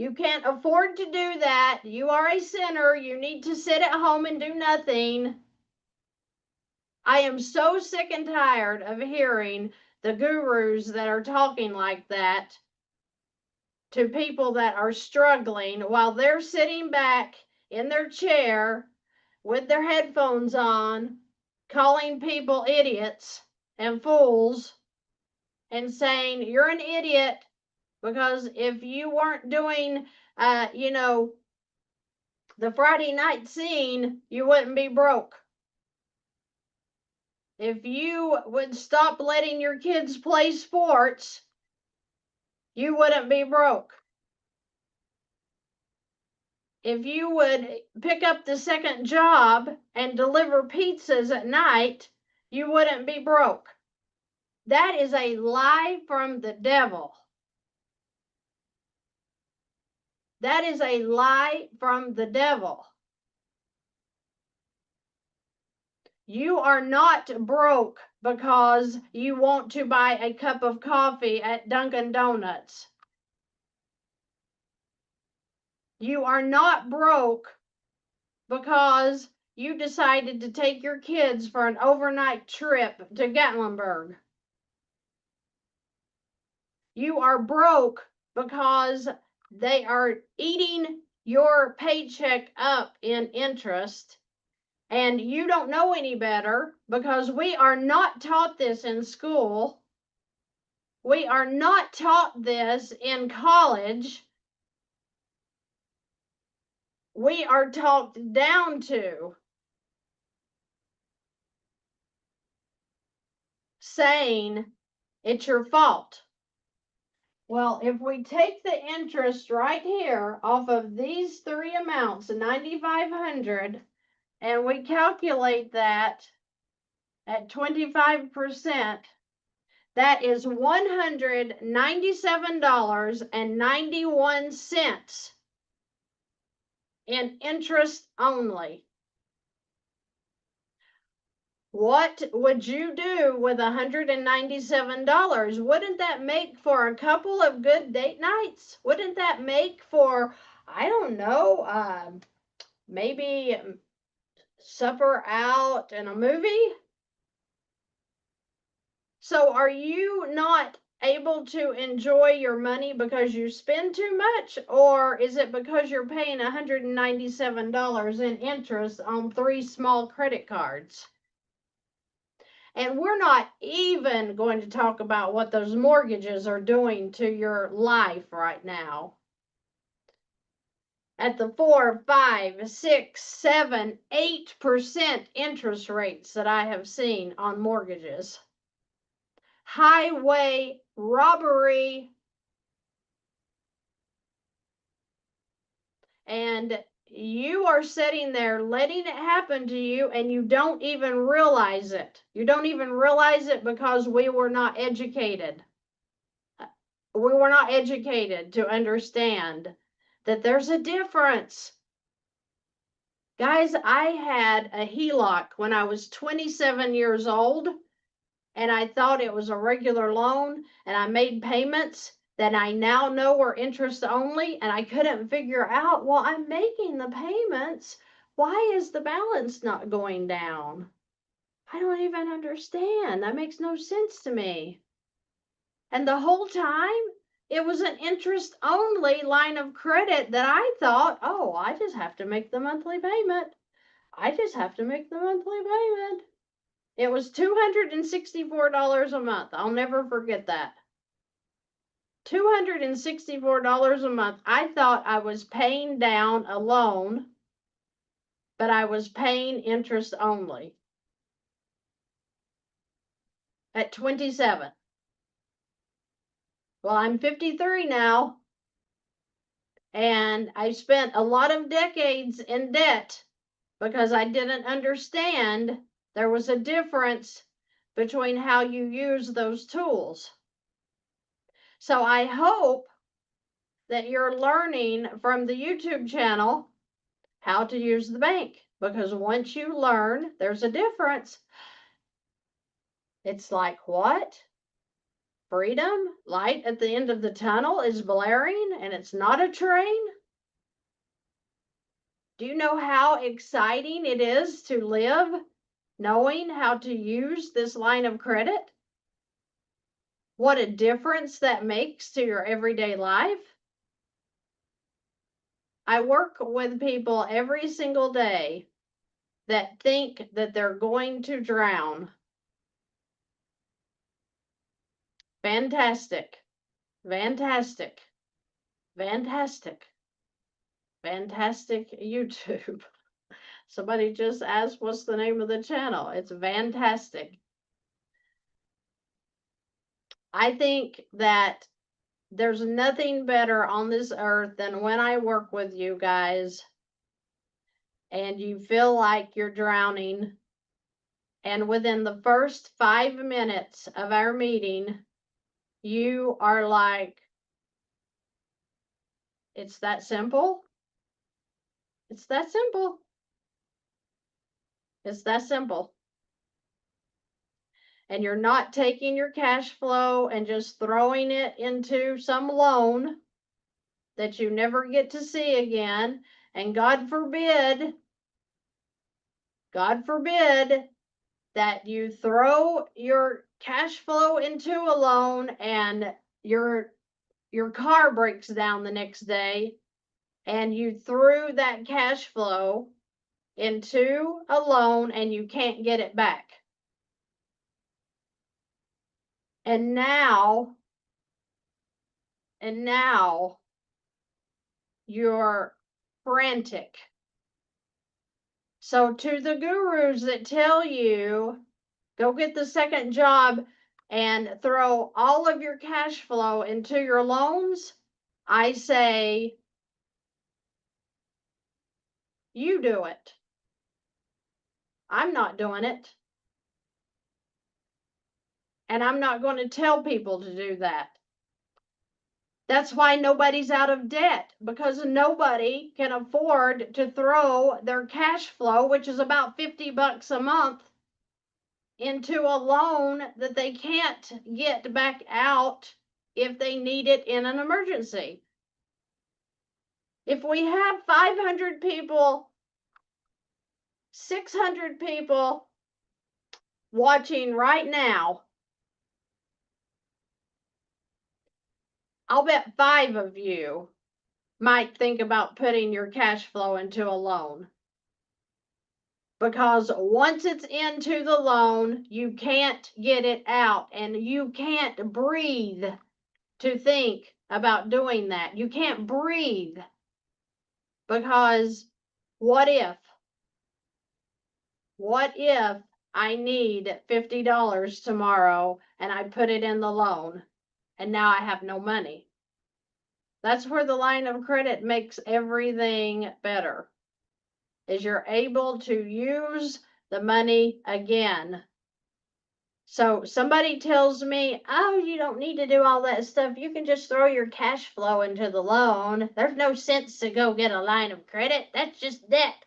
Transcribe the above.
You can't afford to do that. You are a sinner. You need to sit at home and do nothing. I am so sick and tired of hearing the gurus that are talking like that to people that are struggling while they're sitting back in their chair with their headphones on, calling people idiots and fools and saying, you're an idiot because if you weren't doing, the Friday night scene, you wouldn't be broke. If you would stop letting your kids play sports, you wouldn't be broke. If you would pick up the second job and deliver pizzas at night, you wouldn't be broke. That is a lie from the devil. That is a lie from the devil. You are not broke because you want to buy a cup of coffee at Dunkin' Donuts. You are not broke because you decided to take your kids for an overnight trip to Gatlinburg. You are broke because they are eating your paycheck up in interest, and you don't know any better because we are not taught this in school. We are not taught this in college. We are talked down to, saying it's your fault. Well, if we take the interest right here off of these three amounts, 9,500, and we calculate that at 25%, that is $197.91 in interest only. What would you do with $197? Wouldn't that make for a couple of good date nights? Wouldn't that make for, I don't know, maybe supper out and a movie? So are you not able to enjoy your money because you spend too much, or is it because you're paying $197 in interest on 3 small credit cards? And we're not even going to talk about what those mortgages are doing to your life right now. At the 4, 5, 6, 7, 8% interest rates that I have seen on mortgages. Highway robbery. And you are sitting there letting it happen to you, and you don't even realize it. You don't even realize it because we were not educated. We were not educated to understand that there's a difference. Guys, I had a HELOC when I was 27 years old, and I thought it was a regular loan, and I made payments that I now know were interest only, and I couldn't figure out, well, I'm making the payments. Why is the balance not going down? I don't even understand. That makes no sense to me. And the whole time, it was an interest only line of credit that I thought, oh, I just have to make the monthly payment. I just have to make the monthly payment. It was $264 a month. I'll never forget that. $264 a month. I thought I was paying down a loan, but I was paying interest only at 27. Well, I'm 53 now, and I spent a lot of decades in debt because I didn't understand there was a difference between how you use those tools. So I hope that you're learning from the YouTube channel how to use the bank, because once you learn, there's a difference. It's like, what? freedom, light at the end of the tunnel is blaring and it's not a train? Do you know how exciting it is to live knowing how to use this line of credit? What a difference that makes to your everyday life. I work with people every single day that think that they're going to drown. Fantastic. Fantastic. Fantastic. Fantastic YouTube. Somebody just asked what's the name of the channel. It's Fantastic. I think that there's nothing better on this earth than when I work with you guys and you feel like you're drowning. And within the first 5 minutes of our meeting, you are like, it's that simple. It's that simple. It's that simple. And you're not taking your cash flow and just throwing it into some loan that you never get to see again. And God forbid that you throw your cash flow into a loan and your car breaks down the next day and you threw that cash flow into a loan and you can't get it back. And now you're frantic. So to the gurus that tell you, go get the second job and throw all of your cash flow into your loans, I say, you do it. I'm not doing it. And I'm not going to tell people to do that. That's why nobody's out of debt, because nobody can afford to throw their cash flow, which is about $50 a month, into a loan that they can't get back out if they need it in an emergency. If we have 500 people, 600 people watching right now, I'll bet 5 of you might think about putting your cash flow into a loan. Because once it's into the loan, you can't get it out, and you can't breathe to think about doing that. You can't breathe because what if I need $50 tomorrow and I put it in the loan and now I have no money? That's where the line of credit makes everything better, is you're able to use the money again. So somebody tells me, oh, you don't need to do all that stuff. You can just throw your cash flow into the loan. There's no sense to go get a line of credit. That's just debt.